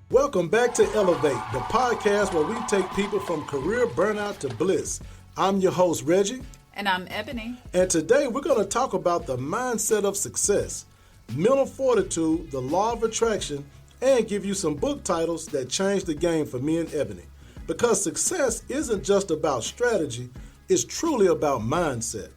Welcome back to Elevate, the podcast where we take people from career burnout to bliss. I'm your host, Reggie. And I'm Ebony. And today we're going to talk about the mindset of success, mental fortitude, the law of attraction, and give you some book titles that changed the game for me and Ebony. Because success isn't just about strategy, it's truly about mindset.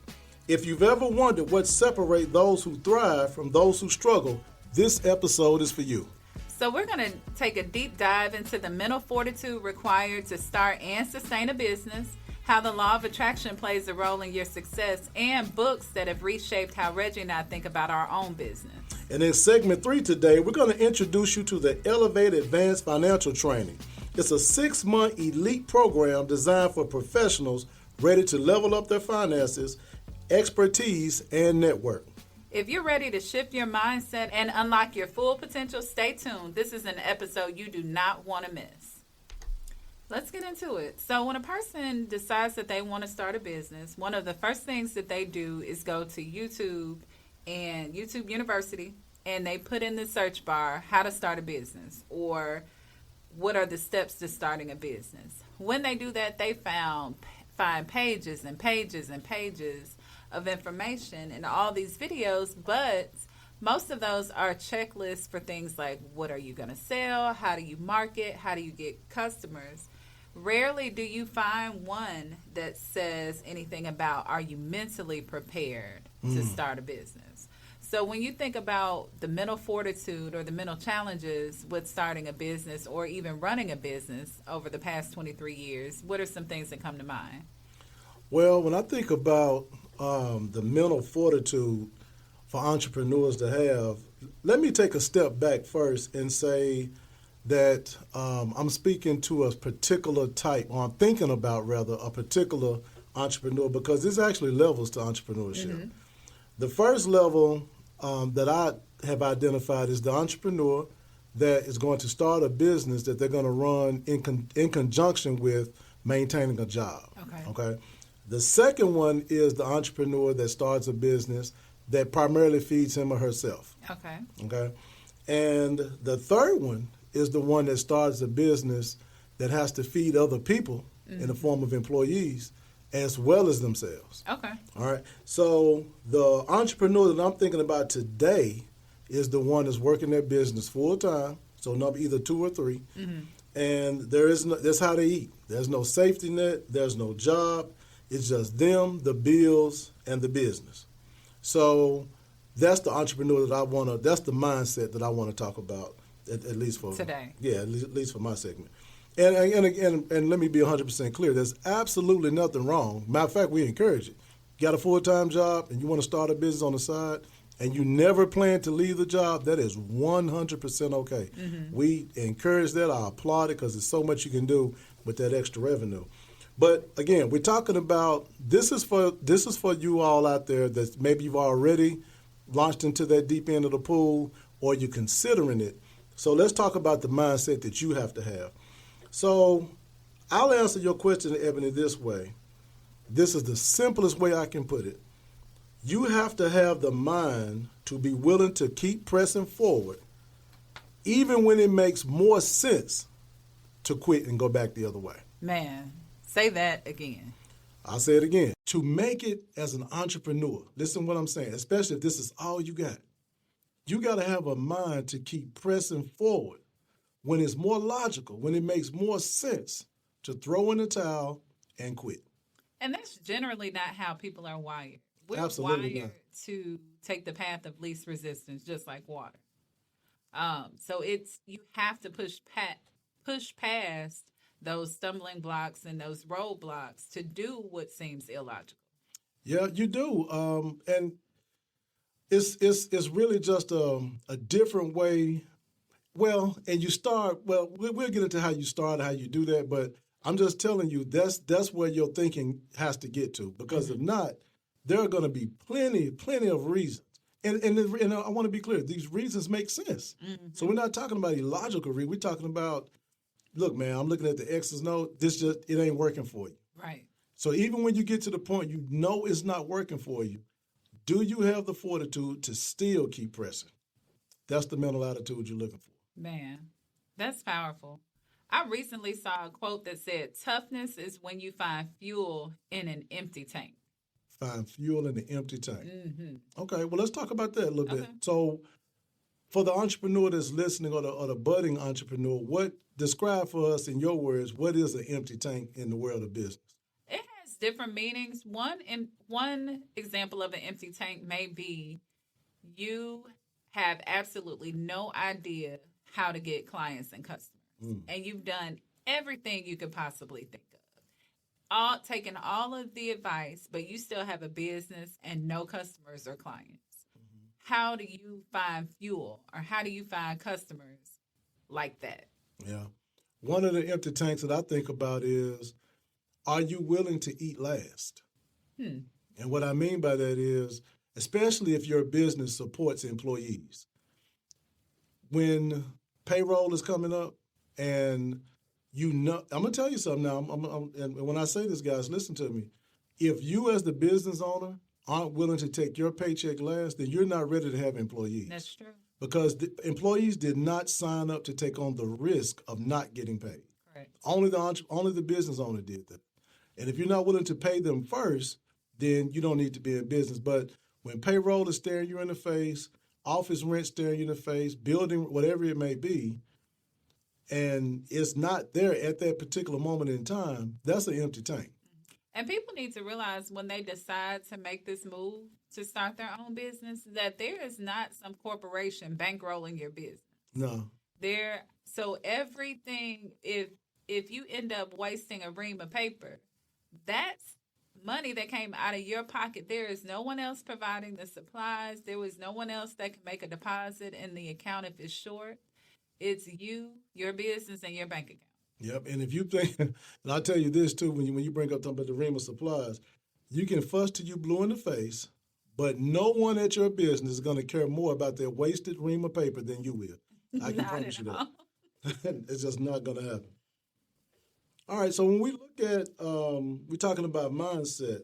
If you've ever wondered what separates those who thrive from those who struggle, this episode is for you. So we're going to take a deep dive into the mental fortitude required to start and sustain a business, how the law of attraction plays a role in your success, and books that have reshaped how Reggie and I think about our own business. And in segment 3 today, we're going to introduce you to the Elevate Advanced Financial Training. It's a 6-month elite program designed for professionals ready to level up their finances, expertise, and network. If you're ready to shift your mindset and unlock your full potential, stay tuned. This is an episode you do not want to miss. Let's get into it. So when a person decides that they want to start a business, one of the first things that they do is go to YouTube and YouTube University, and they put in the search bar, how to start a business, or what are the steps to starting a business. When they do that, they find pages and pages and pages of information in all these videos, but most of those are checklists for things like what are you going to sell, how do you market, how do you get customers. Rarely do you find one that says anything about are you mentally prepared to start a business. So when you think about the mental fortitude or the mental challenges with starting a business or even running a business over the past 23 years, what are some things that come to mind? Well, when I think about the mental fortitude for entrepreneurs to have, let me take a step back first and say that I'm speaking to a particular type, or I'm thinking about rather a particular entrepreneur, because there's actually levels to entrepreneurship. Mm-hmm. The first level that I have identified is the entrepreneur that is going to start a business that they're going to run in conjunction with maintaining a job. Okay. The second one is the entrepreneur that starts a business that primarily feeds him or herself. Okay. And the third one is the one that starts a business that has to feed other people in the form of employees as well as themselves. Okay. All right. So the entrepreneur that I'm thinking about today is the one that's working their business full time, so either 2 or 3. Mm-hmm. And that's how they eat. There's no safety net. There's no job. It's just them, the bills, and the business. So that's the entrepreneur that that's the mindset that I want to talk about, at least for today. Yeah, at least for my segment. And let me be 100% clear. There's absolutely nothing wrong. Matter of fact, we encourage it. You got a full-time job and you want to start a business on the side and you never plan to leave the job, that is 100% okay. Mm-hmm. We encourage that. I applaud it because there's so much you can do with that extra revenue. But again, we're talking about this is for you all out there that maybe you've already launched into that deep end of the pool or you're considering it. So let's talk about the mindset that you have to have. So I'll answer your question, Ebony, this way. This is the simplest way I can put it. You have to have the mind to be willing to keep pressing forward, even when it makes more sense to quit and go back the other way. Man. Say that again. I'll say it again. To make it as an entrepreneur, listen to what I'm saying, especially if this is all you got. You got to have a mind to keep pressing forward when it's more logical, when it makes more sense to throw in the towel and quit. And that's generally not how people are wired. We're Absolutely wired not. to take the path of least resistance, just like water. So you have to push past those stumbling blocks and those roadblocks to do what seems illogical. Yeah, you do. And it's really just a different way. Well, and you start, we'll get into how you start, how you do that, but I'm just telling you that's where your thinking has to get to, because if not, there are going to be plenty of reasons. And I want to be clear, these reasons make sense. Mm-hmm. So we're not talking about illogical reasons. We're talking about, look, man, I'm looking at the X's note. It ain't working for you. Right. So even when you get to the point you know it's not working for you, do you have the fortitude to still keep pressing? That's the mental attitude you're looking for. Man, That's powerful. I recently saw a quote that said, "Toughness is when you find fuel in an empty tank." Find fuel in the empty tank. Mm-hmm. Okay, well, let's talk about that a little bit. Okay. So, for the entrepreneur that's listening, or the budding entrepreneur, describe for us in your words, what is an empty tank in the world of business? It has different meanings. One example of an empty tank may be you have absolutely no idea how to get clients and customers, and you've done everything you could possibly think of. Taken all of the advice, but you still have a business and no customers or clients. How do you find fuel, or how do you find customers like that? Yeah. One of the empty tanks that I think about is, are you willing to eat last? And what I mean by that is, especially if your business supports employees, when payroll is coming up, and I'm gonna tell you something now. And when I say this, guys, listen to me. If you, as the business owner, aren't willing to take your paycheck last, then you're not ready to have employees. That's true. Because the employees did not sign up to take on the risk of not getting paid. Correct. Only the business owner did that. And if you're not willing to pay them first, then you don't need to be in business. But when payroll is staring you in the face, office rent staring you in the face, building, whatever it may be, and it's not there at that particular moment in time, that's an empty tank. And people need to realize when they decide to make this move to start their own business, that there is not some corporation bankrolling your business. No. So everything, if you end up wasting a ream of paper, that's money that came out of your pocket. There is no one else providing the supplies. There was no one else that can make a deposit in the account if it's short. It's you, your business, and your bank account. Yep, and if you think, and I'll tell you this too, when you bring up something about the ream of supplies, you can fuss till you blue in the face, but no one at your business is going to care more about their wasted ream of paper than you will. I can promise you that. It's just not going to happen. All right, so when we look at, we're talking about mindset.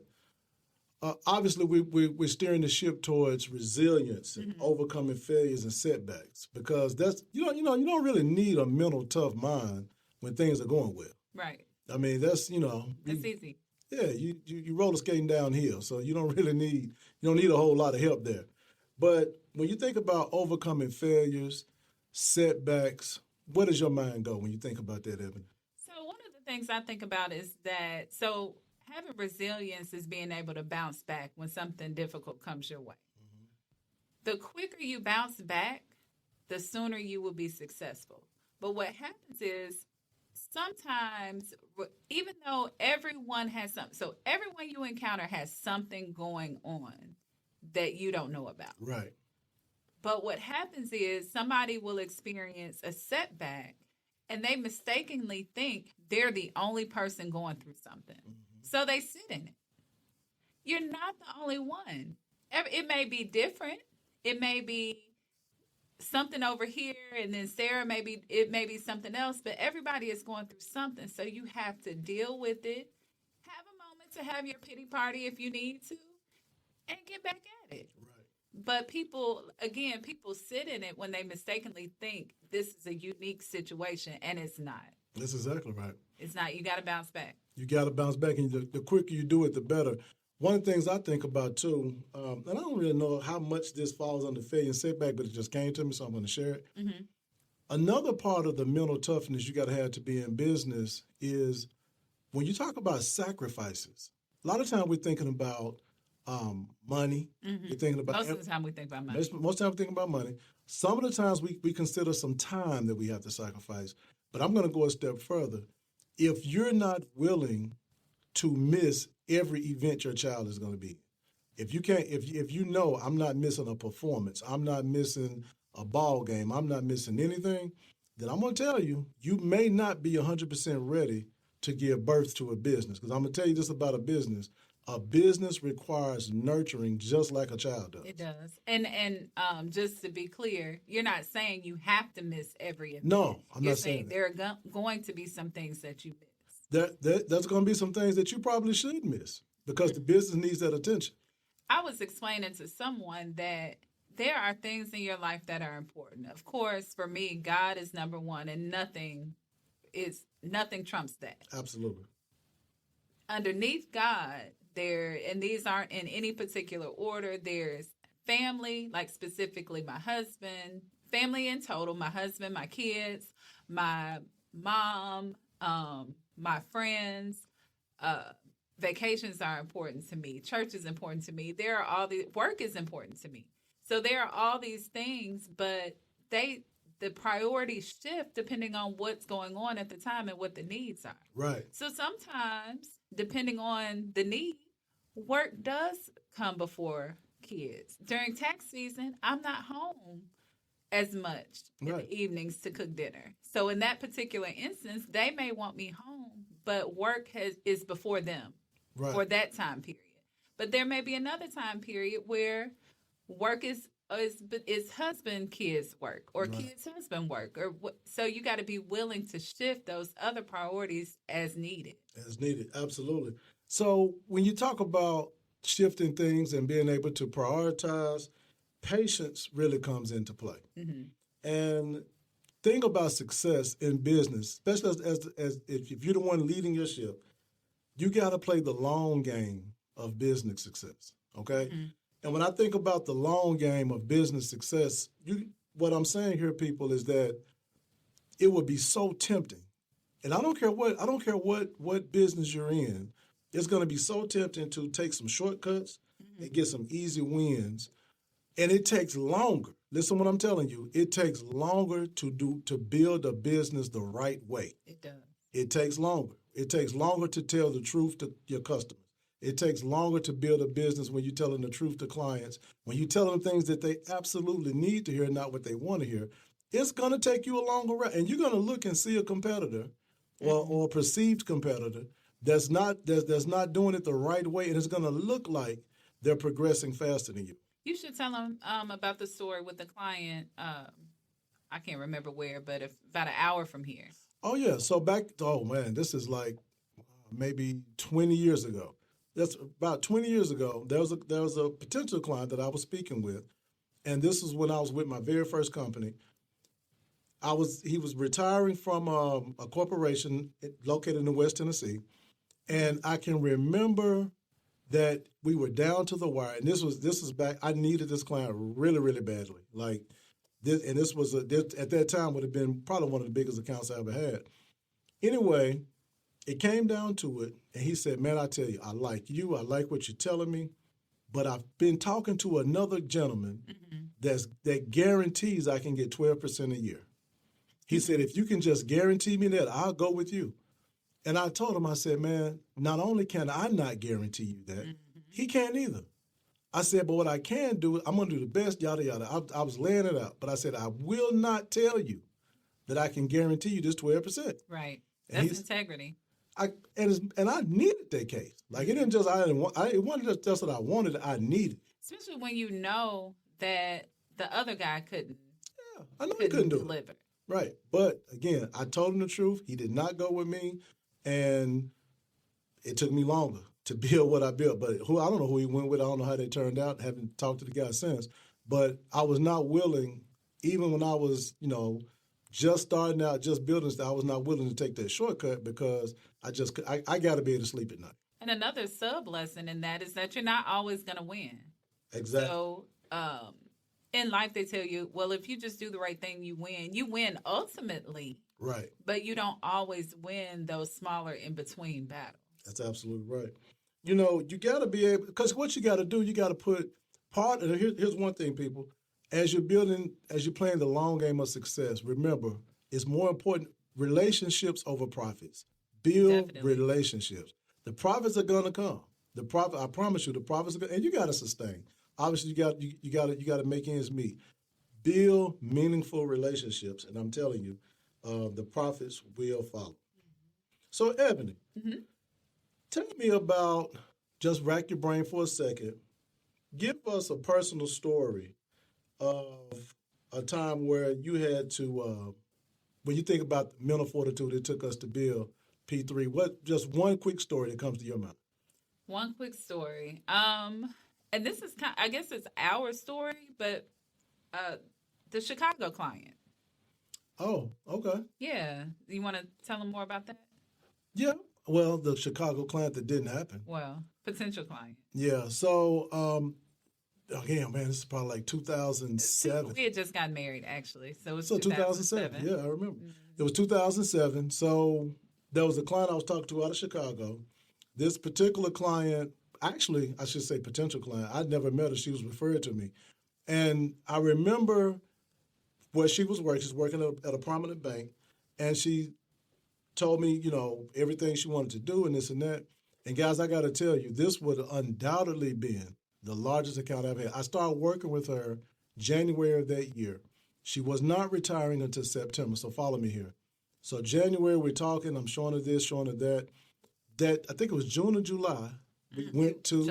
Obviously, we're steering the ship towards resilience and overcoming failures and setbacks, because that's you don't really need a mental tough mind when things are going well. Right. I mean, that's It's easy. Yeah, you roller skating downhill, so you don't need a whole lot of help there. But when you think about overcoming failures, setbacks, where does your mind go when you think about that, Ebony? So one of the things I think about is that having resilience is being able to bounce back when something difficult comes your way. The quicker you bounce back, the sooner you will be successful. But what happens is sometimes, even though everyone has something, so everyone you encounter has something going on that you don't know about. Right. But what happens is somebody will experience a setback and they mistakenly think they're the only person going through something. So they sit in it. You're not the only one. It may be different. It may be something over here, and then Sarah, it may be something else, but everybody is going through something. So you have to deal with it. Have a moment to have your pity party if you need to, and get back at it. Right. But people sit in it when they mistakenly think this is a unique situation, and it's not. That's exactly right. It's not. You got to bounce back. You got to bounce back, and the quicker you do it, the better. One of the things I think about, too, and I don't really know how much this falls under failure and setback, but it just came to me, so I'm going to share it. Another part of the mental toughness you got to have to be in business is when you talk about sacrifices. A lot of times we're thinking about money. We're thinking about Most of the time we think about money. Most of the time we think about money. Some of the times we consider some time that we have to sacrifice. But I'm going to go a step further. If you're not willing to miss every event your child is going to be, if you know I'm not missing a performance, I'm not missing a ball game, I'm not missing anything, then I'm going to tell you, you may not be 100% ready to give birth to a business. Because I'm going to tell you this about a business. A business requires nurturing just like a child does. It does. And just to be clear, you're not saying you have to miss every event. No, I'm not saying that. There are going to be some things that you miss. There's going to be some things that you probably should miss because the business needs that attention. I was explaining to someone that there are things in your life that are important. Of course, for me, God is number one, and nothing trumps that. Absolutely. Underneath God, and these aren't in any particular order, there's family, like specifically my husband, family in total, my husband, my kids, my mom, my friends. Vacations are important to me. Church is important to me. There are all the work is important to me. So there are all these things, but the priorities shift depending on what's going on at the time and what the needs are. Right. So sometimes, depending on the need, work does come before kids. During tax season, I'm not home as much in the evenings to cook dinner. So in that particular instance, they may want me home, but work is before them for that time period. But there may be another time period where work is husband kids work or kids husband work so you got to be willing to shift those other priorities as needed. Absolutely. So when you talk about shifting things and being able to prioritize, patience really comes into play. And think about success in business, especially as if you're the one leading your ship, you got to play the long game of business success. Okay. And when I think about the long game of business success, what I'm saying here, people, is that it would be so tempting. And I don't care what business you're in, it's going to be so tempting to take some shortcuts and get some easy wins. And it takes longer. Listen to what I'm telling you. It takes longer to build a business the right way. It does. It takes longer. It takes longer to tell the truth to your customers. It takes longer to build a business when you're telling the truth to clients, when you tell them things that they absolutely need to hear, not what they want to hear. It's going to take you a longer route. And you're going to look and see a competitor or a perceived competitor that's not doing it the right way, and it's going to look like they're progressing faster than you. You should tell them about the story with the client. I can't remember where, but about an hour from here. Oh, yeah. So this is like maybe 20 years ago. That's about 20 years ago. There was a potential client that I was speaking with, and this is when I was with my very first company. He was retiring from a corporation located in West Tennessee, and I can remember that we were down to the wire. And this was back. I needed this client really, really badly. Like this, and this was at that time would have been probably one of the biggest accounts I ever had. Anyway. It came down to it, and he said, man, I tell you, I like you. I like what you're telling me, but I've been talking to another gentleman that guarantees I can get 12% a year. He said, if you can just guarantee me that, I'll go with you. And I told him, I said, man, not only can I not guarantee you that, he can't either. I said, but what I can do, I'm going to do the best, yada, yada. I was laying it out, but I said, I will not tell you that I can guarantee you this 12%. Right. That's integrity. I needed that case. Like it wasn't just what I wanted. I needed. Especially when you know that the other guy couldn't. Yeah, I know he couldn't deliver. Do it. Right, but again, I told him the truth. He did not go with me, and it took me longer to build what I built. But I don't know who he went with. I don't know how they turned out. Haven't talked to the guy since. But I was not willing, even when I was, just starting out, just building stuff, I was not willing to take that shortcut because I got to be able to sleep at night. And another sub lesson in that is that you're not always going to win. Exactly. So in life, they tell you, well, if you just do the right thing, you win. You win ultimately. Right. But you don't always win those smaller in-between battles. That's absolutely right. You got to be able, because what you got to do, you got to put here's one thing, people. As you're playing the long game of success, remember, it's more important relationships over profits. Build relationships. The profits are going to come. I promise you, the profits are going, and you got to sustain. Obviously, you got to make ends meet. Build meaningful relationships, and I'm telling you, the profits will follow. So, Ebony, tell me about, just rack your brain for a second. Give us a personal story of a time where you had to, when you think about the mental fortitude it took us to build P3, just one quick story that comes to your mind? One quick story. And this is I guess it's our story, but the Chicago client. Oh, okay. Yeah. You want to tell them more about that? Yeah. Well, the Chicago client that didn't happen. Well, potential client. Yeah. So, again, man, this is probably like 2007. We had just gotten married, actually. So it was 2007. Yeah, I remember. It was 2007. So there was a client I was talking to out of Chicago. This particular client, actually, I should say potential client, I'd never met her. She was referred to me. And I remember where she was working. She's working at a prominent bank. And she told me, everything she wanted to do and this and that. And guys, I got to tell you, this would undoubtedly been the largest account I've had. I started working with her January of that year. She was not retiring until September, so follow me here. So January, we're talking, I'm showing her this, showing her that. I think it was June or July. We went to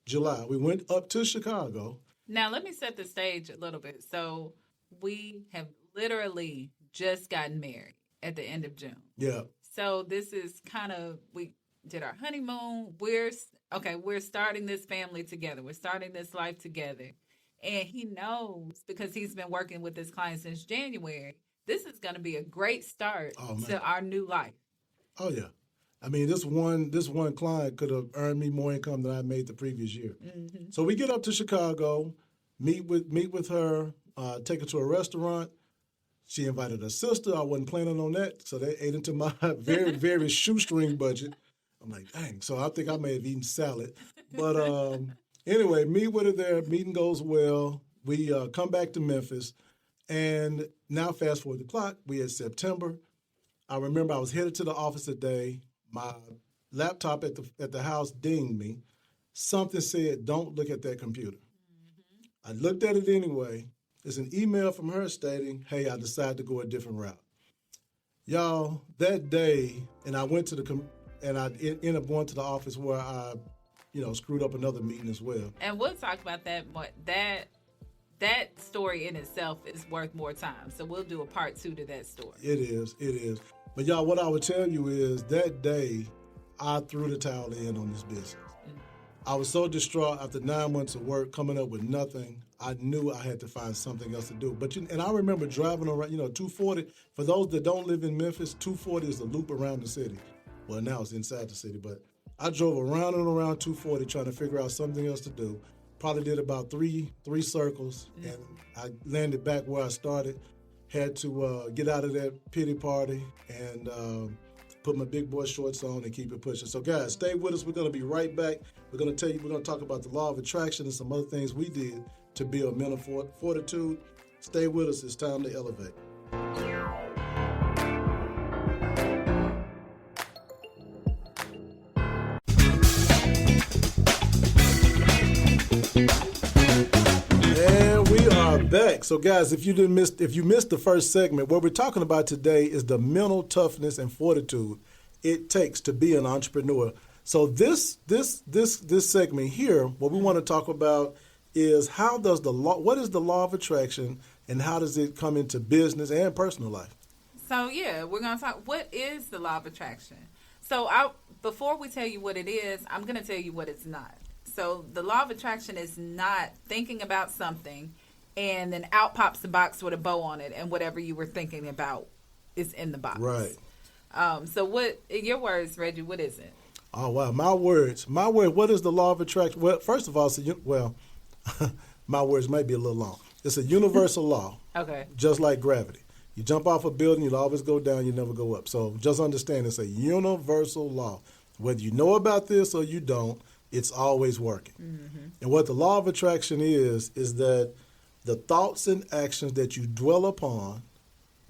July. We went up to Chicago. Now, let me set the stage a little bit. So we have literally just gotten married at the end of June. Yeah. So this is we did our honeymoon. We're starting this family together. We're starting this life together. And he knows, because he's been working with this client since January, this is going to be a great start to our new life. Oh, yeah. I mean, this one client could have earned me more income than I made the previous year. Mm-hmm. So we get up to Chicago, meet with her, take her to a restaurant. She invited her sister. I wasn't planning on that, so they ate into my very, very shoestring budget. I'm like, dang. So I think I may have eaten salad. But anyway, meet with her there. Meeting goes well. We come back to Memphis. And now fast forward the clock. We had September. I remember I was headed to the office today. My laptop at the house dinged me. Something said, don't look at that computer. Mm-hmm. I looked at it anyway. There's an email from her stating, hey, I decided to go a different route. Y'all, that day, and I went to and I ended up going to the office where I, screwed up another meeting as well. And we'll talk about that, but that story in itself is worth more time. So we'll do a part 2 to that story. It is. But y'all, what I would tell you is that day, I threw the towel in on this business. Mm-hmm. I was so distraught after 9 months of work, coming up with nothing. I knew I had to find something else to do. And I remember driving around, 240. For those that don't live in Memphis, 240 is the loop around the city. Well, now it's inside the city, but I drove around and around 240 trying to figure out something else to do. Probably did about three circles, and I landed back where I started. Had to get out of that pity party and put my big boy shorts on and keep it pushing. So guys, stay with us. We're going to be right back. We're going to talk about the law of attraction and some other things we did to build mental fortitude. Stay with us. It's time to elevate. And we are back. So guys, if you missed the first segment, what we're talking about today is the mental toughness and fortitude it takes to be an entrepreneur. So this segment here, what we want to talk about is what is the law of attraction and how does it come into business and personal life? So yeah, we're going to talk, what is the law of attraction? So before we tell you what it is, I'm going to tell you what it's not. So the law of attraction is not thinking about something and then out pops the box with a bow on it and whatever you were thinking about is in the box. Right. So what, in your words, Reggie, what is it? Oh, wow. My words. What is the law of attraction? Well, first of all, my words might be a little long. It's a universal law. Okay. Just like gravity. You jump off a building, you'll always go down, you never go up. So just understand it's a universal law. Whether you know about this or you don't, it's always working. Mm-hmm. And what the law of attraction is that the thoughts and actions that you dwell upon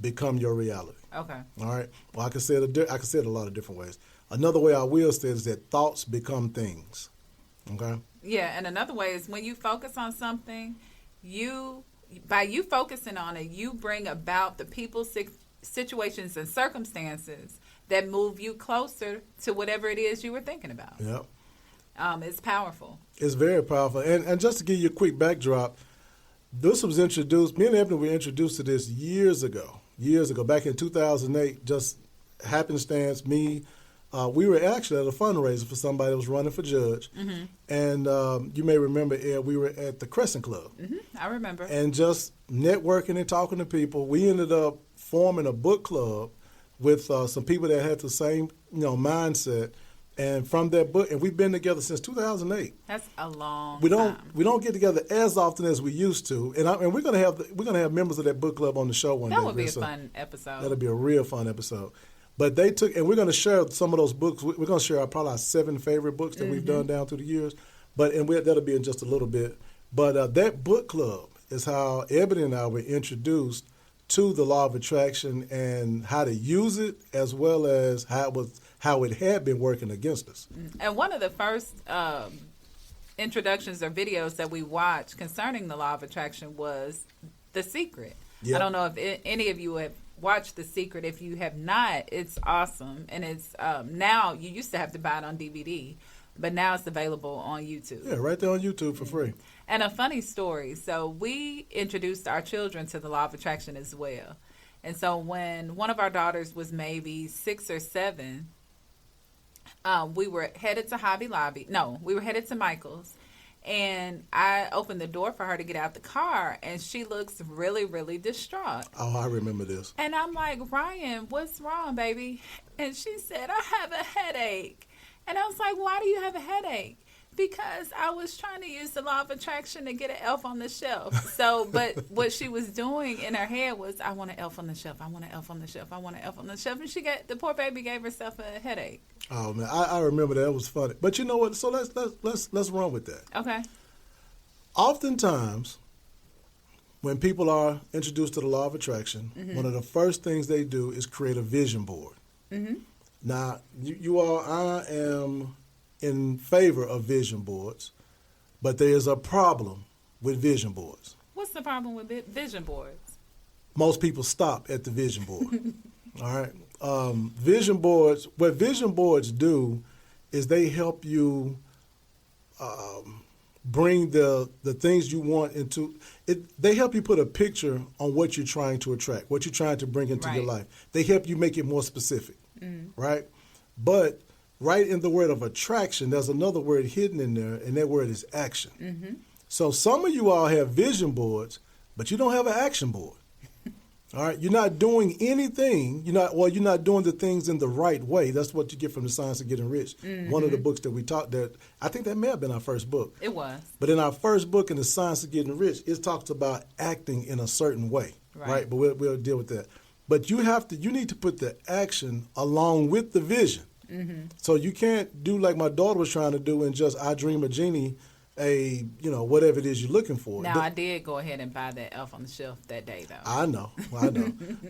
become your reality. Okay. All right. Well, I can say it a lot of different ways. Another way I will say is that thoughts become things. Okay. Yeah, and another way is when you focus on something, by you focusing on it, you bring about the people, situations, and circumstances that move you closer to whatever it is you were thinking about. Yep. It's powerful. It's very powerful. And just to give you a quick backdrop, this was introduced, me and Ebony were introduced to this years ago, back in 2008, just happenstance, me, we were actually at a fundraiser for somebody that was running for judge. Mm-hmm. And you may remember, Ed, we were at the Crescent Club. Mm-hmm. I remember. And just networking and talking to people. We ended up forming a book club with some people that had the same mindset. And from that book, and we've been together since 2008. That's a long time. We don't get together as often as we used to, and we're gonna have members of that book club on the show one day. That would be a fun episode. That'll be a real fun episode. But they took, and we're gonna share some of those books. We're gonna share probably our 7 favorite books that we've done down through the years. That'll be in just a little bit. But that book club is how Ebony and I were introduced to the law of attraction and how to use it, as well as how it had been working against us. And one of the first introductions or videos that we watched concerning the law of attraction was The Secret. Yep. I don't know if any of you have watched The Secret. If you have not, it's awesome. And it's now, you used to have to buy it on DVD, but now it's available on YouTube. Yeah, right there on YouTube for free. And a funny story. So we introduced our children to the law of attraction as well. And so when one of our daughters was maybe 6 or 7, we were headed to Hobby Lobby. No, we were headed to Michael's. And I opened the door for her to get out the car, and she looks really, really distraught. Oh, I remember this. And I'm like, Ryan, what's wrong, baby? And she said, I have a headache. And I was like, why do you have a headache? Because I was trying to use the law of attraction to get an elf on the shelf. So, but what she was doing in her head was, I want an elf on the shelf. I want an elf on the shelf. I want an elf on the shelf. And the poor baby gave herself a headache. Oh man, I remember that. It was funny. But you know what? So let's run with that. Okay. Oftentimes, when people are introduced to the law of attraction, one of the first things they do is create a vision board. Mm-hmm. Now, I am in favor of vision boards, but there is a problem with vision boards. What's the problem with vision boards? Most people stop at the vision board. All right. Vision boards, what vision boards do is they help you bring the things you want into it. They help you put a picture on what you're trying to attract, what you're trying to bring into your life. They help you make it more specific, right? But right in the word of attraction, there's another word hidden in there, and that word is action. Mm-hmm. So some of you all have vision boards, but you don't have an action board. All right, you're not doing anything. You're not doing the things in the right way. That's what you get from the Science of Getting Rich. Mm-hmm. One of the books that we taught that I think that may have been our first book. It was. But in our first book, in the Science of Getting Rich, it talks about acting in a certain way, right? But we'll deal with that. But you need to put the action along with the vision. Mm-hmm. So you can't do like my daughter was trying to do and just I dream a genie. Whatever it is you're looking for. Now, I did go ahead and buy that elf on the shelf that day, though. I know.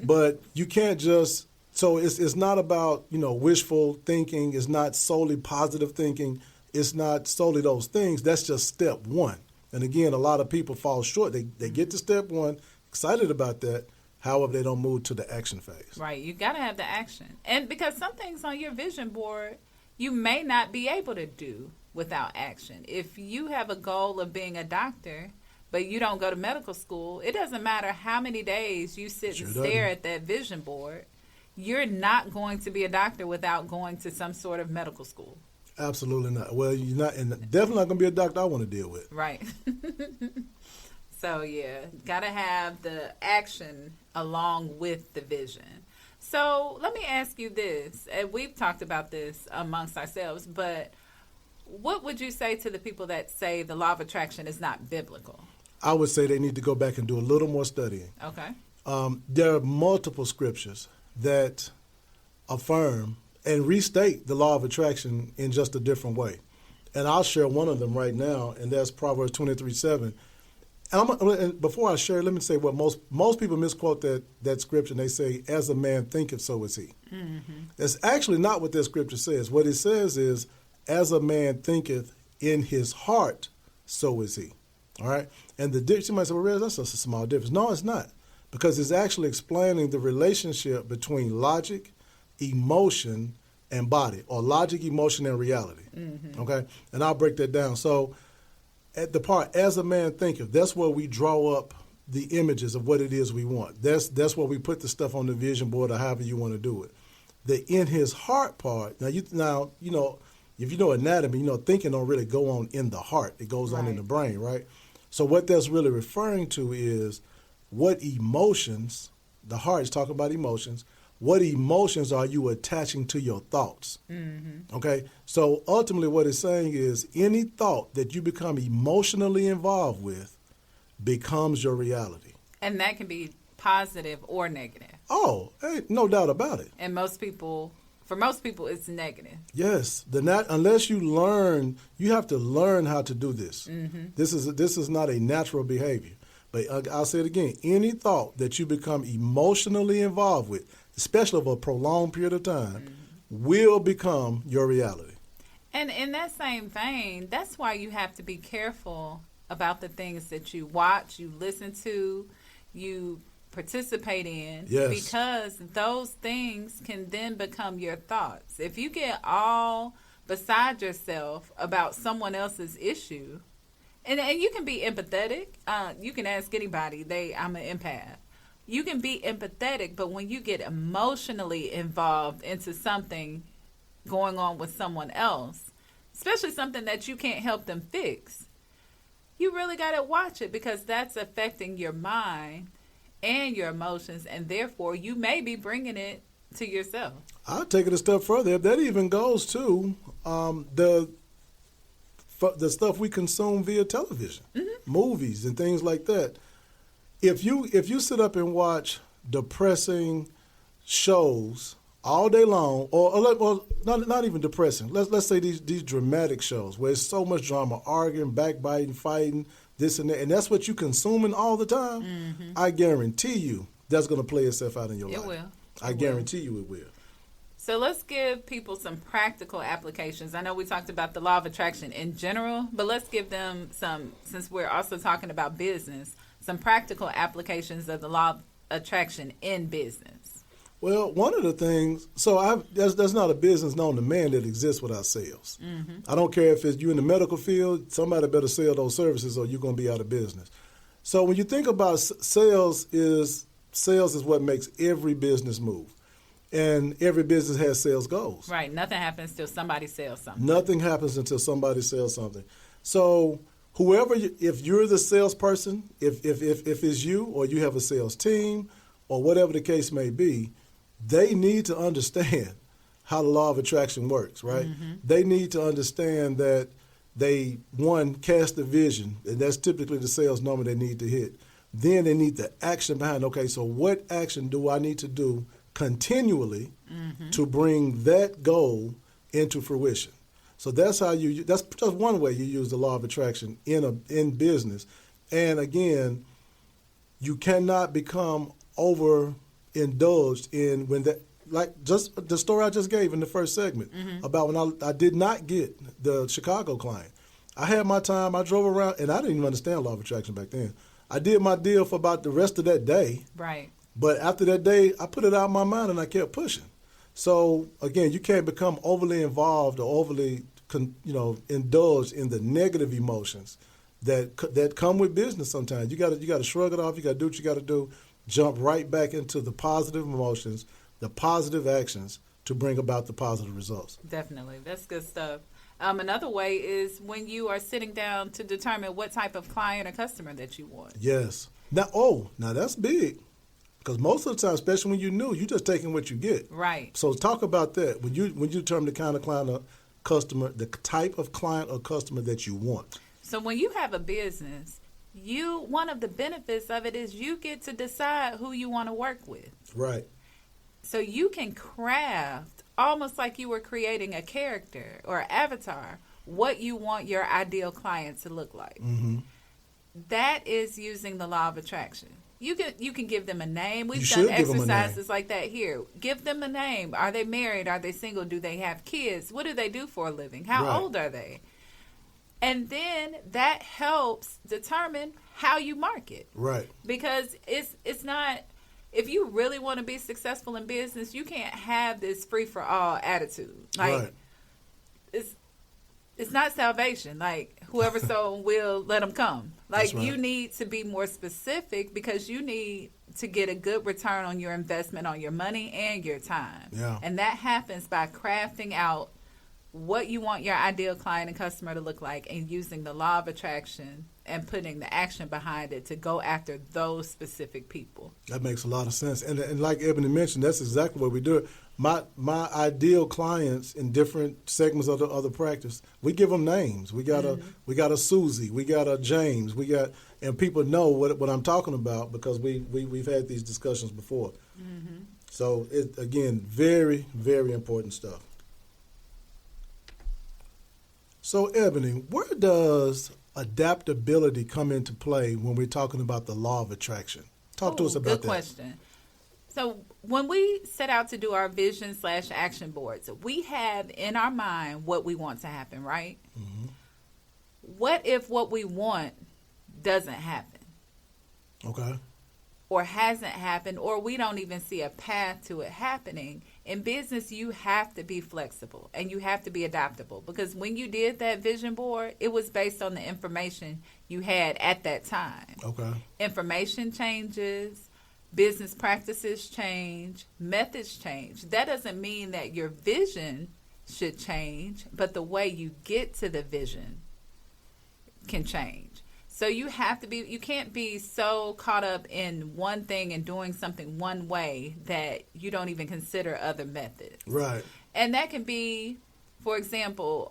But you can't just, so it's not about, wishful thinking. It's not solely positive thinking. It's not solely those things. That's just step one. And again, a lot of people fall short. They get to step one, excited about that. However, they don't move to the action phase. Right. You got to have the action. And because some things on your vision board, you may not be able to do without action. If you have a goal of being a doctor, but you don't go to medical school, it doesn't matter how many days you sit and stare at that vision board. You're not going to be a doctor without going to some sort of medical school. Absolutely not. Well, you're not, and definitely not going to be a doctor I want to deal with. Right. So, yeah, got to have the action along with the vision. So, let me ask you this, and we've talked about this amongst ourselves, but what would you say to the people that say the law of attraction is not biblical? I would say they need to go back and do a little more studying. Okay. There are multiple scriptures that affirm and restate the law of attraction in just a different way. And I'll share one of them right now, and that's Proverbs 23:7. And before I share, let me say what most people misquote that scripture, and they say, as a man thinketh, so is he. Mm-hmm. That's actually not what that scripture says. What it says is, as a man thinketh in his heart, so is he. All right? And the difference, you might say, well, that's just a small difference. No, it's not. Because it's actually explaining the relationship between logic, emotion, and body, or logic, emotion, and reality. Mm-hmm. Okay? And I'll break that down. So at the part, as a man thinketh, that's where we draw up the images of what it is we want. That's where we put the stuff on the vision board or however you want to do it. the in his heart part. Now, if you know anatomy, thinking don't really go on in the heart. It goes on in the brain, right? So what that's really referring to is what emotions, the heart is talking about emotions, what emotions are you attaching to your thoughts? Mm-hmm. Okay? So ultimately what it's saying is any thought that you become emotionally involved with becomes your reality. And that can be positive or negative. Oh, hey, no doubt about it. And for most people, it's negative. Yes, unless you learn, you have to learn how to do this. Mm-hmm. This is not a natural behavior. But I'll say it again: any thought that you become emotionally involved with, especially over a prolonged period of time, will become your reality. And in that same vein, that's why you have to be careful about the things that you watch, you listen to, you participate in, because those things can then become your thoughts. If you get all beside yourself about someone else's issue, and you can be empathetic. You can ask anybody. I'm an empath. You can be empathetic, but when you get emotionally involved into something going on with someone else, especially something that you can't help them fix, you really got to watch it, because that's affecting your mind and your emotions, and therefore you may be bringing it to yourself. I'll take it a step further. That even goes to the stuff we consume via television, movies and things like that. If you sit up and watch depressing shows all day long, or not even depressing, let's say these dramatic shows where it's so much drama, arguing, backbiting, fighting, this and that, and that's what you're consuming all the time, I guarantee you that's going to play itself out in your life. It will. I guarantee you it will. So let's give people some practical applications. I know we talked about the law of attraction in general, but let's give them some, since we're also talking about business, some practical applications of the law of attraction in business. Well, one of the things, there's not a business known to man that exists without sales. Mm-hmm. I don't care if it's you in the medical field, somebody better sell those services or you're going to be out of business. So when you think about sales is what makes every business move. And every business has sales goals. Right. Nothing happens till somebody sells something. Nothing happens until somebody sells something. So if you're the salesperson, if it's you or you have a sales team or whatever the case may be, they need to understand how the law of attraction works, right? Mm-hmm. They need to understand that they, one, cast a vision, and that's typically the sales number they need to hit. Then they need the action behind, okay, so what action do I need to do continually to bring that goal into fruition? So that's that's just one way you use the law of attraction in business. And again, you cannot become overindulged in just the story I just gave in the first segment about when I did not get the Chicago client. I had my time, I drove around, and I didn't even understand law of attraction back then. I did my deal for about the rest of that day. Right. But after that day, I put it out of my mind and I kept pushing. So again, you can't become overly involved or overly, indulged in the negative emotions that come with business. Sometimes you got to shrug it off. You got to do what you got to do. Jump right back into the positive emotions, the positive actions to bring about the positive results. Definitely, that's good stuff. Another way is when you are sitting down to determine what type of client or customer that you want. Yes. Now that's big. Because most of the time, especially when you're new, you're just taking what you get. Right. So talk about that. When you determine the kind of client or customer, the type of client or customer that you want. So when you have a business, one of the benefits of it is you get to decide who you want to work with. Right. So you can craft, almost like you were creating a character or avatar, what you want your ideal client to look like. Mm-hmm. That is using the law of attraction. You can give them a name. We've done exercises like that here. Give them a name. Are they married? Are they single? Do they have kids? What do they do for a living? How old are they? And then that helps determine how you market. Right. Because it's not, if you really want to be successful in business, you can't have this free-for-all attitude. Like, it's not salvation. Like, whoever so will, let them come. Like, you need to be more specific because you need to get a good return on your investment, on your money and your time. Yeah. And that happens by crafting out what you want your ideal client and customer to look like and using the law of attraction and putting the action behind it to go after those specific people. That makes a lot of sense. And like Ebony mentioned, that's exactly what we do. My ideal clients in different segments of the practice, we give them names. We got a Susie, we got a James, and people know what I'm talking about because we've had these discussions before. Mm-hmm. So it, again, very, very important stuff. So Ebony, where does adaptability come into play when we're talking about the law of attraction? Talk to us about that. Good question. So when we set out to do our vision/action boards, we have in our mind what we want to happen, right? Mm-hmm. What if what we want doesn't happen? Okay. Or hasn't happened, or we don't even see a path to it happening. In business, you have to be flexible and you have to be adaptable because when you did that vision board, it was based on the information you had at that time. Okay. Information changes, business practices change, methods change. That doesn't mean that your vision should change, but the way you get to the vision can change. So you can't be so caught up in one thing and doing something one way that you don't even consider other methods. Right. And that can be, for example,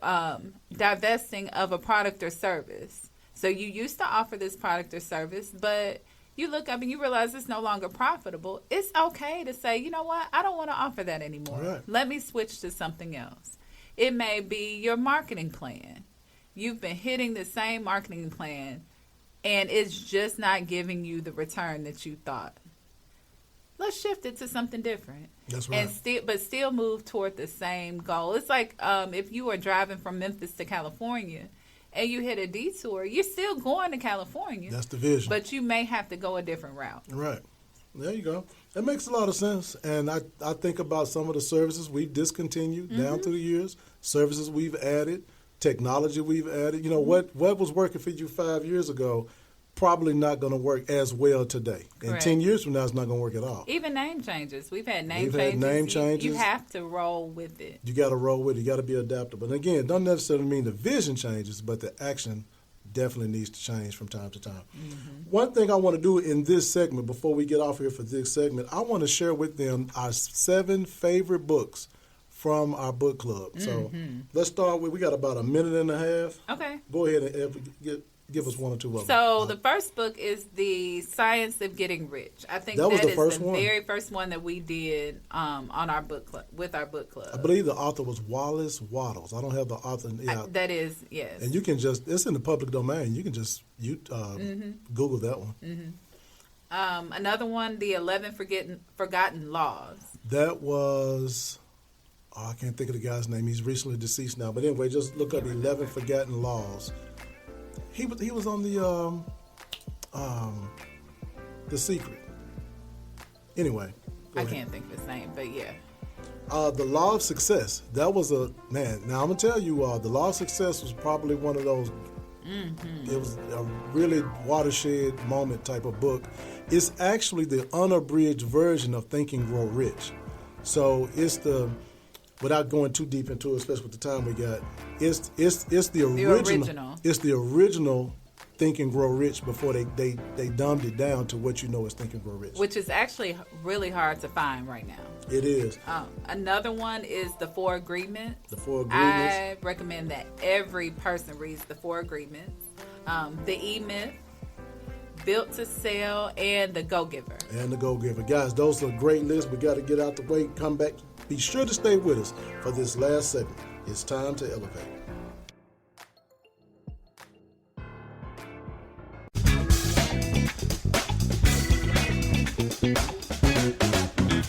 divesting of a product or service. So you used to offer this product or service, but you look up and you realize it's no longer profitable. It's okay to say, you know what, I don't want to offer that anymore. Right. Let me switch to something else. It may be your marketing plan. You've been hitting the same marketing plan, and it's just not giving you the return that you thought. Let's shift it to something different. That's right. And still move toward the same goal. It's like if you are driving from Memphis to California and you hit a detour, you're still going to California. That's the vision. But you may have to go a different route. Right. There you go. That makes a lot of sense. And I think about some of the services we've discontinued down through the years, services we've added, technology we've added. You know, what was working for you 5 years ago probably not going to work as well today. And 10 years from now, it's not going to work at all. Even name changes. We've had name changes. You have to roll with it. You got to roll with it. You got to be adaptable. And again, it doesn't necessarily mean the vision changes, but the action definitely needs to change from time to time. Mm-hmm. One thing I want to do in this segment, before we get off here for this segment, I want to share with them our 7 favorite books from our book club. So let's start with, we got about a minute and a half. Okay. Go ahead and give us one or two of them. So the first book is The Science of Getting Rich. I think that is the very first one that we did on our book club, with our book club. I believe the author was Wallace Wattles. I don't have the author. That is, yes. And you can it's in the public domain. You can just Google that one. Mm-hmm. Another one, The 11 Forgotten Laws. That was... I can't think of the guy's name. He's recently deceased now. But anyway, just look up 11 Forgotten Laws. He was on The Secret. Anyway. I can't think of his name, but yeah. The Law of Success. That was now I'm going to tell you, The Law of Success was probably one of those, it was a really watershed moment type of book. It's actually the unabridged version of Think and Grow Rich. So it's without going too deep into it, especially with the time we got, it's the original. It's the original Think and Grow Rich before they dumbed it down to what you know as Think and Grow Rich. Which is actually really hard to find right now. It is. Another one is The 4 Agreements. The 4 Agreements. I recommend that every person reads The 4 Agreements. The E-Myth, Built to Sell, and The Go-Giver. Guys, those are great lists. We got to get out the way, come back. Be sure to stay with us for this last segment. It's time to elevate.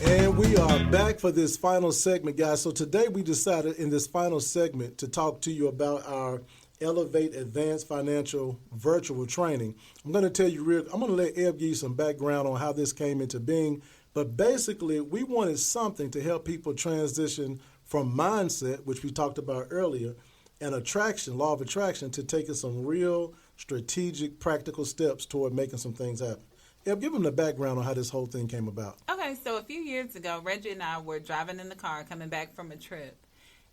And we are back for this final segment, guys. So today we decided in this final segment to talk to you about our Elevate Advanced Financial Virtual Training. I'm going to tell you I'm going to let Eb give you some background on how this came into being. But basically, we wanted something to help people transition from mindset, which we talked about earlier, and attraction, law of attraction, to taking some real strategic, practical steps toward making some things happen. give them the background on how this whole thing came about. Okay, so a few years ago, Reggie and I were driving in the car coming back from a trip,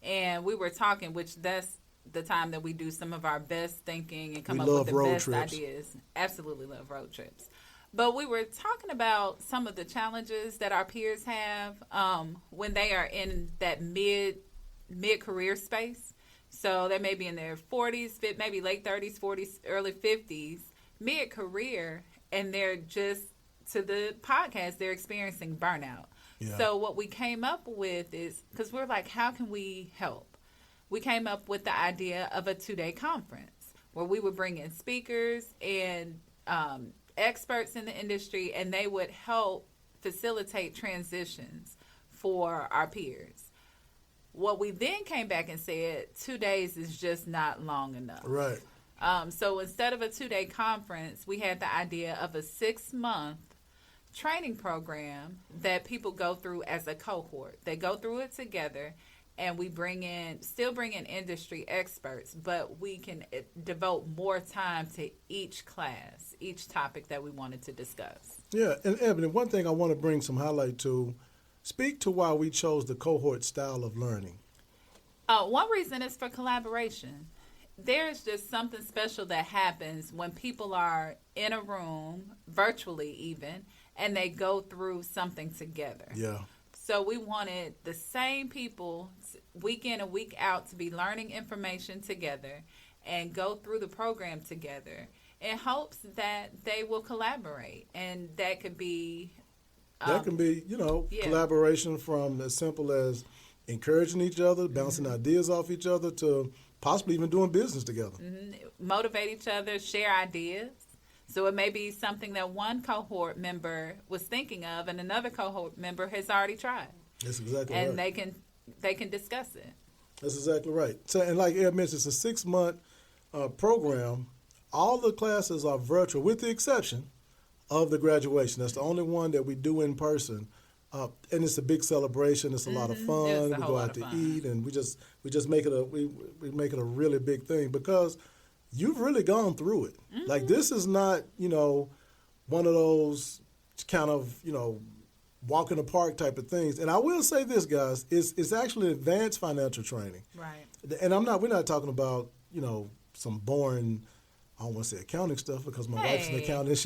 and we were talking, which that's the time that we do some of our best thinking and come up with the best ideas. Absolutely love road trips. But we were talking about some of the challenges that our peers have when they are in that mid-career space. So they may be in their 40s, maybe late 30s, 40s, early 50s, mid-career, and they're just, to the podcast, they're experiencing burnout. Yeah. So what we came up with is, because we're like, how can we help? We came up with the idea of a 2-day conference where we would bring in speakers and experts in the industry, and they would help facilitate transitions for our peers. What we then came back and said, 2 days is just not long enough. Right. So instead of a 2-day conference, we had the idea of a 6-month training program that people go through as a cohort. They go through it together, and we still bring in industry experts, but we can devote more time to each class, each topic that we wanted to discuss. Yeah, and Ebony, one thing I want to bring some highlight to, speak to why we chose the cohort style of learning. One reason is for collaboration. There's just something special that happens when people are in a room, virtually even, and they go through something together. Yeah. So we wanted the same people week in and week out to be learning information together and go through the program together in hopes that they will collaborate. And that could be... collaboration from as simple as encouraging each other, bouncing ideas off each other, to possibly even doing business together. Mm-hmm. Motivate each other, share ideas. So it may be something that one cohort member was thinking of and another cohort member has already tried. That's exactly right. And they can discuss it. That's exactly right. So, and like Ed mentioned, it's a 6-month program. All the classes are virtual with the exception of the graduation. That's the only one that we do in person. And it's a big celebration. It's a lot of fun. We go out to eat, and we just make it we make it a really big thing because you've really gone through it. Mm-hmm. Like, this is not, one of those kind of, walk in the park type of things. And I will say this, guys, it's actually advanced financial training. Right. And we're not talking about, some boring, I don't want to say accounting stuff because my wife's an accountant.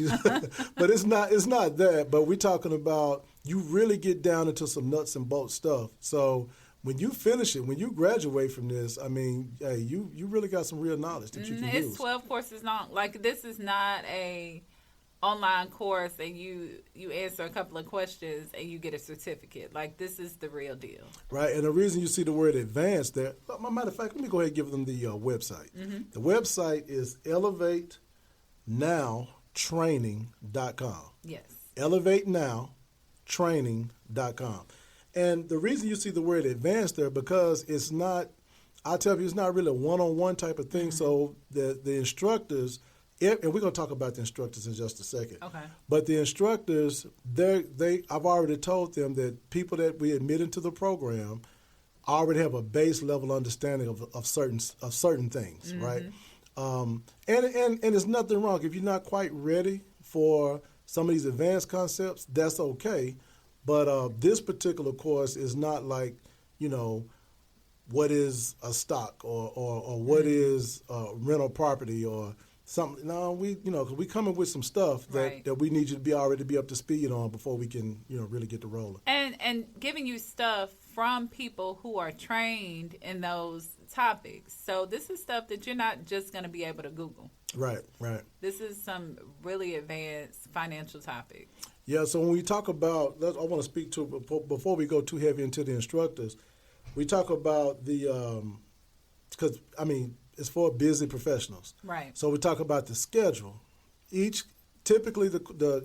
But it's not that. But we're talking about, you really get down into some nuts and bolts stuff. So when you finish it, when you graduate from this, I mean, hey, you really got some real knowledge that you can use. It's 12 courses long. Like, this is not a online course and you answer a couple of questions and you get a certificate. Like, this is the real deal. Right, and the reason you see the word advanced there, matter of fact, let me go ahead and give them the website. Mm-hmm. The website is elevatenowtraining.com. Yes. elevatenowtraining.com. And the reason you see the word advanced there, because it's not, I tell you, it's not really a one-on-one type of thing. Mm-hmm. So the instructors, and we're going to talk about the instructors in just a second. Okay. But the instructors, I've already told them that people that we admit into the program already have a base level understanding of certain things, mm-hmm. right? And there's nothing wrong if you're not quite ready for some of these advanced concepts. That's okay. But this particular course is not like, what is a stock or what is rental property or something. No, because we coming with some stuff that we need you to be already be up to speed on before we can, really get to rolling. And giving you stuff from people who are trained in those topics. So this is stuff that you're not just going to be able to Google. Right. This is some really advanced financial topics. Yeah, so when we talk about, I want to speak to, before we go too heavy into the instructors, we talk about because, it's for busy professionals. Right. So we talk about the schedule. Typically,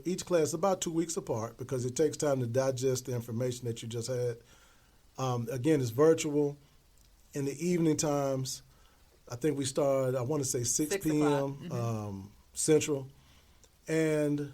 each class is about 2 weeks apart because it takes time to digest the information that you just had. Again, it's virtual. In the evening times, I think we start, I want to say 6 p.m. Mm-hmm. Central. And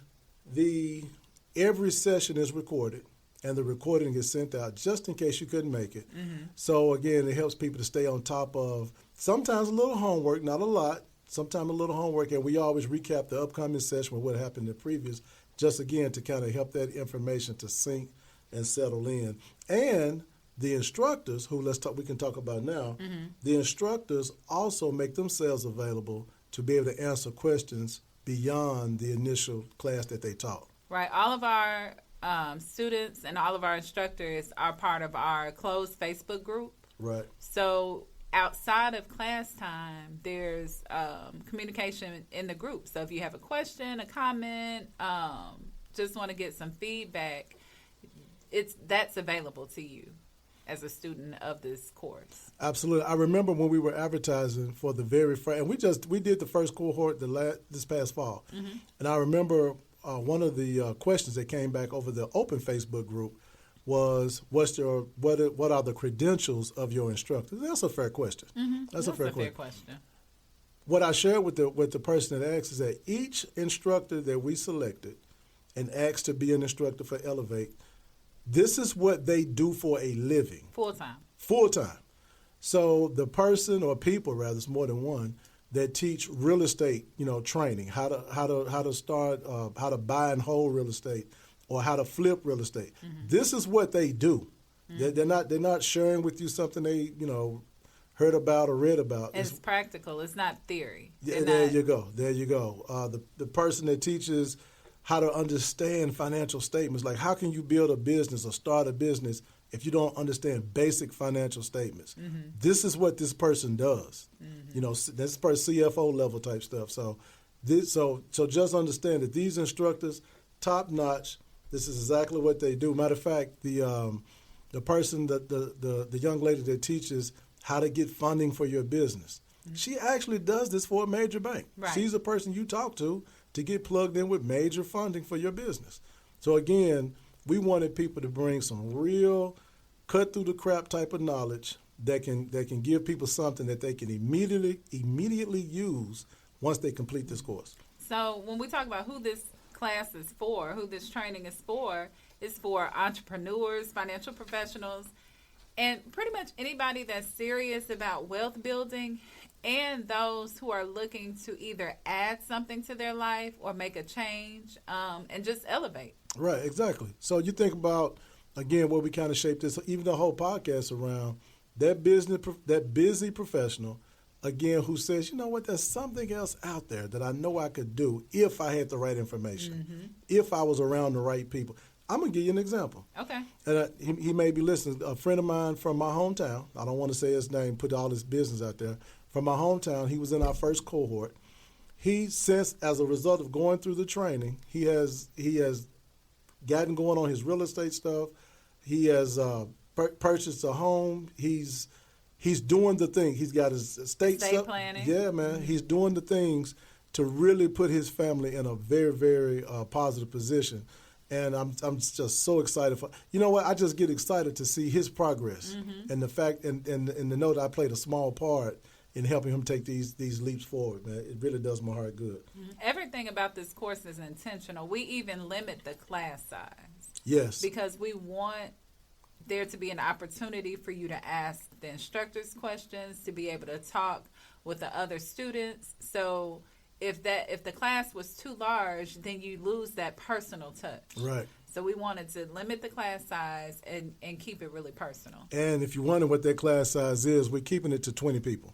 every session is recorded, and the recording is sent out just in case you couldn't make it. Mm-hmm. So, again, it helps people to stay on top of sometimes a little homework, not a lot, sometimes a little homework, and we always recap the upcoming session with what happened in the previous. just again to kind of help that information to sink and settle in. And the instructors, who we can talk about now, the instructors also make themselves available to be able to answer questions beyond the initial class that they taught. Right. All of our students and all of our instructors are part of our closed Facebook group. Right. So outside of class time, there's communication in the group. So if you have a question, a comment, just want to get some feedback, that's available to you as a student of this course. Absolutely. I remember when we were advertising for the very first, and we did the first cohort this past fall, and I remember one of the questions that came back over the open Facebook group was, what are the credentials of your instructor? That's a fair question. That's a fair question. What I shared with the person that asked is that each instructor that we selected and asked to be an instructor for Elevate, this is what they do for a living. Full time. So the person, or people rather, it's more than one, that teach real estate, training, how to start, how to buy and hold real estate, or how to flip real estate. This is what they do. They're not sharing with you something they heard about or read about. It's practical. It's not theory. Yeah, there you go. The person that teaches how to understand financial statements, like how can you build a business or start a business if you don't understand basic financial statements? This is what this person does. This person CFO level type stuff. So just understand that these instructors, top notch. This is exactly what they do. Matter of fact, the person the young lady that teaches how to get funding for your business, she actually does this for a major bank. Right. She's a person you talk to get plugged in with major funding for your business. So again, we wanted people to bring some real cut through the crap type of knowledge that can give people something that they can immediately use once they complete this course. So when we talk about who this class is for, who this training is for, it's for entrepreneurs, financial professionals, and pretty much anybody that's serious about wealth building, and those who are looking to either add something to their life or make a change, and just elevate. Right, exactly. So you think about, again, what we kind of shaped this, even the whole podcast around that busy professional, again, who says, you know what, there's something else out there that I know I could do if I had the right information, if I was around the right people. I'm going to give you an example. Okay. And he may be listening. A friend of mine from my hometown, I don't want to say his name, put all his business out there. From my hometown, he was in our first cohort. He, since, as a result of going through the training, he has gotten going on his real estate stuff. He has purchased a home. He's doing the thing. He's got his estate planning. Yeah, man. He's doing the things to really put his family in a very, very positive position. And I'm just so excited for, you know what, I just get excited to see his progress and the fact and the know that I played a small part in helping him take these leaps forward, man. It really does my heart good. Everything about this course is intentional. We even limit the class size. Yes. Because we want there to be an opportunity for you to ask the instructors questions, to be able to talk with the other students. So if the class was too large, then you lose that personal touch. Right. So we wanted to limit the class size and keep it really personal. And if you wonder what that class size is, we're keeping it to 20 people.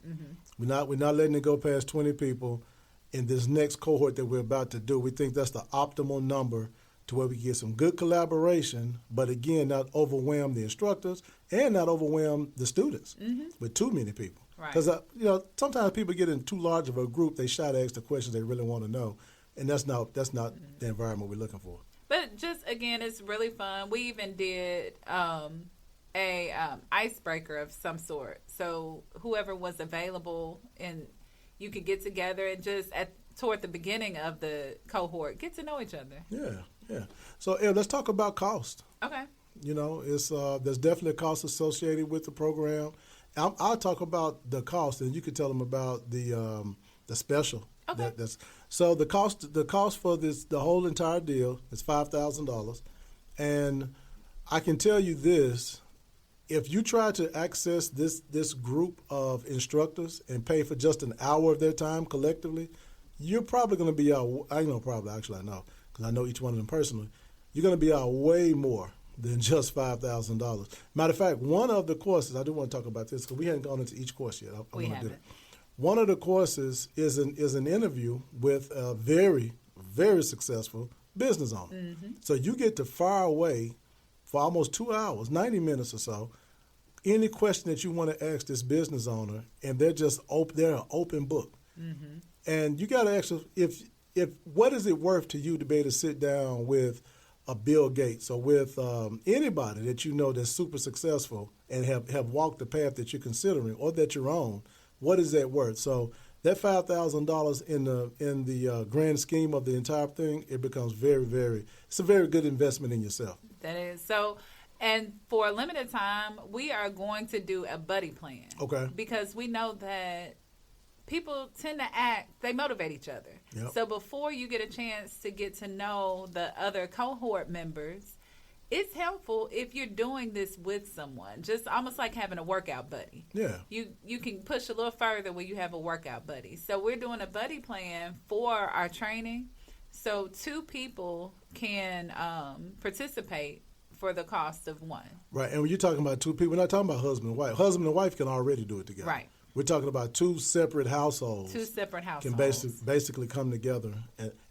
We're not letting it go past 20 people in this next cohort that we're about to do. We think that's the optimal number to where we get some good collaboration, but again, not overwhelm the instructors and not overwhelm the students with too many people. Because sometimes people get in too large of a group, they shy to ask the questions they really want to know, and that's not the environment we're looking for. But just again, it's really fun. We even did a icebreaker of some sort. So whoever was available, and you could get together and just toward the beginning of the cohort, get to know each other. Yeah. So let's talk about cost. Okay. It's there's definitely a cost associated with the program. I'll talk about the cost, and you can tell them about the special. Okay. So the cost for the whole entire deal is $5,000, and I can tell you this: if you try to access this group of instructors and pay for just an hour of their time collectively, you're probably going to be out. I know, probably actually I know because I know each one of them personally, you're going to be out way more than just $5,000. Matter of fact, one of the courses, I do want to talk about this because we haven't gone into each course yet. We haven't. One of the courses is an interview with a very, very successful business owner. Mm-hmm. So you get to fire away for almost 2 hours, 90 minutes or so, any question that you want to ask this business owner, and they're just they're an open book. Mm-hmm. And you got to ask, if what is it worth to you to be able to sit down with a Bill Gates or with anybody that you know that's super successful and have walked the path that you're considering or that you're on? What is that worth? So that $5,000 in the grand scheme of the entire thing, it becomes very, very. It's a very good investment in yourself. That is so. And for a limited time, we are going to do a buddy plan. Okay. Because we know that people tend to they motivate each other. Yep. So before you get a chance to get to know the other cohort members, it's helpful if you're doing this with someone, just almost like having a workout buddy. Yeah. You can push a little further when you have a workout buddy. So we're doing a buddy plan for our training. So 2 people can participate for the cost of 1. Right. And when you're talking about 2 people, we're not talking about husband and wife. Husband and wife can already do it together. Right. We're talking about 2 separate households. 2 separate households can basically come together,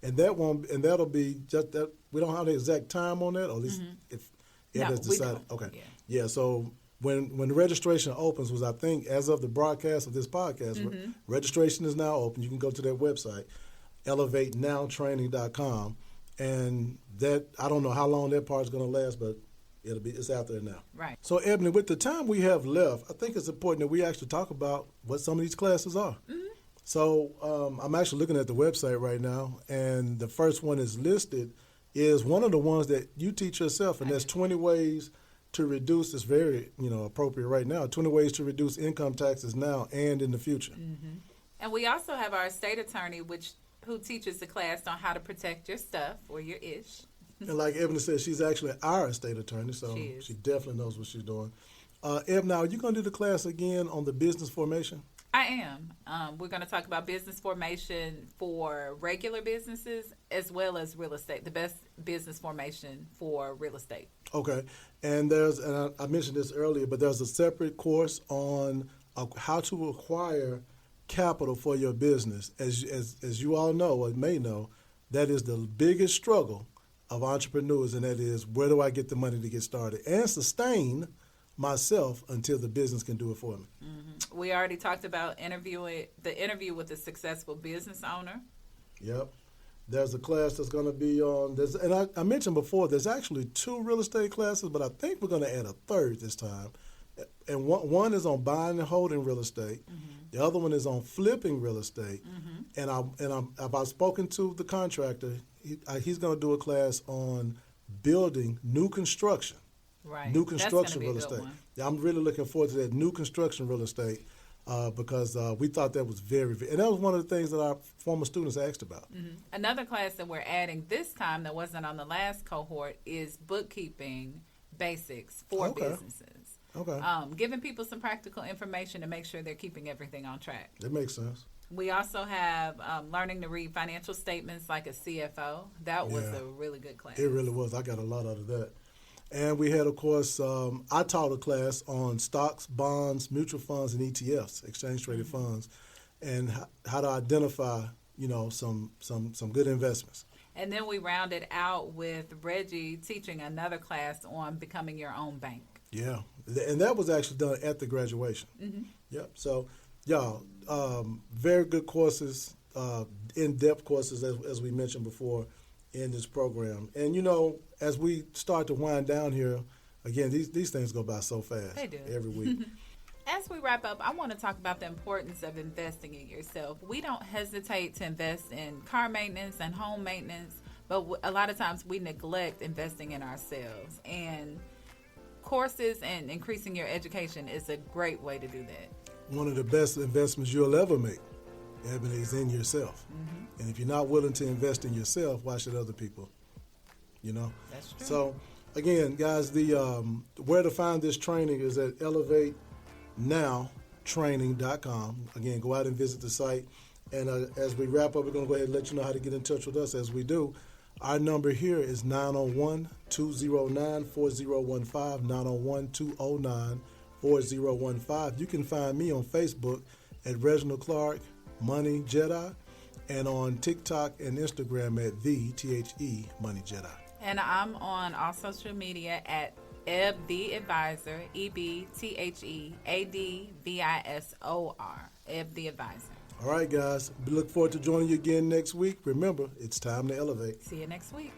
and that'll be just that. We don't have the exact time on that, or at least if that's decided. Okay. Yeah. So when the registration opens, was I think as of the broadcast of this podcast, registration is now open. You can go to their website, elevatenowtraining.com, and that I don't know how long that part is going to last, but it's out there now. Right. So, Ebony, with the time we have left, I think it's important that we actually talk about what some of these classes are. Mm-hmm. So, I'm actually looking at the website right now, and the first one is listed is one of the ones that you teach yourself, and that's 20 ways to reduce. It's very, appropriate right now. 20 ways to reduce income taxes now and in the future. Mm-hmm. And we also have our state attorney, who teaches the class on how to protect your stuff or your ish. And like Ebony said, she's actually our estate attorney, so she definitely knows what she's doing. Eb, now, are you going to do the class again on the business formation? I am. We're going to talk about business formation for regular businesses as well as real estate, the best business formation for real estate. Okay. And I mentioned this earlier, but there's a separate course on how to acquire capital for your business. As you all know or may know, that is the biggest struggle of entrepreneurs, and that is, where do I get the money to get started and sustain myself until the business can do it for me? Mm-hmm. We already talked about the interview with a successful business owner. Yep. There's a class that's going to be on, and I mentioned before, there's actually 2 real estate classes, but I think we're going to add a third this time. And one is on buying and holding real estate. Mm-hmm. The other one is on flipping real estate. Mm-hmm. And I've spoken to the contractor. He's going to do a class on building new construction. Right. New construction real estate. Yeah, I'm really looking forward to that new construction real estate because we thought that was very, very, and that was one of the things that our former students asked about. Mm-hmm. Another class that we're adding this time that wasn't on the last cohort is bookkeeping basics for businesses. Okay. Giving people some practical information to make sure they're keeping everything on track. That makes sense. We also have learning to read financial statements like a CFO. That was a really good class. It really was. I got a lot out of that. And we had, of course, I taught a class on stocks, bonds, mutual funds, and ETFs, exchange-traded funds, and how to identify, some good investments. And then we rounded out with Reggie teaching another class on becoming your own bank. Yeah, and that was actually done at the graduation. Mm-hmm. Yep. So, y'all, very good courses, in-depth courses, as we mentioned before, in this program. And, as we start to wind down here, again, these things go by so fast. They do. Every week. As we wrap up, I want to talk about the importance of investing in yourself. We don't hesitate to invest in car maintenance and home maintenance, but a lot of times we neglect investing in ourselves. And courses and increasing your education is a great way to do that. One of the best investments you'll ever make, Ebony, is in yourself. Mm-hmm. And if you're not willing to invest in yourself, why should other people? That's true. So, again, guys, the where to find this training is at elevatenowtraining.com. Again, go out and visit the site. And as we wrap up, we're going to go ahead and let you know how to get in touch with us as we do. Our number here is 901-209-4015, 901-209-4015. You can find me on Facebook at Reginald Clark Money Jedi, and on TikTok and Instagram at THE Money Jedi. And I'm on all social media at Eb the Advisor, EBTHEADVISOR, Eb the Advisor. All right, guys. We look forward to joining you again next week. Remember, it's time to elevate. See you next week.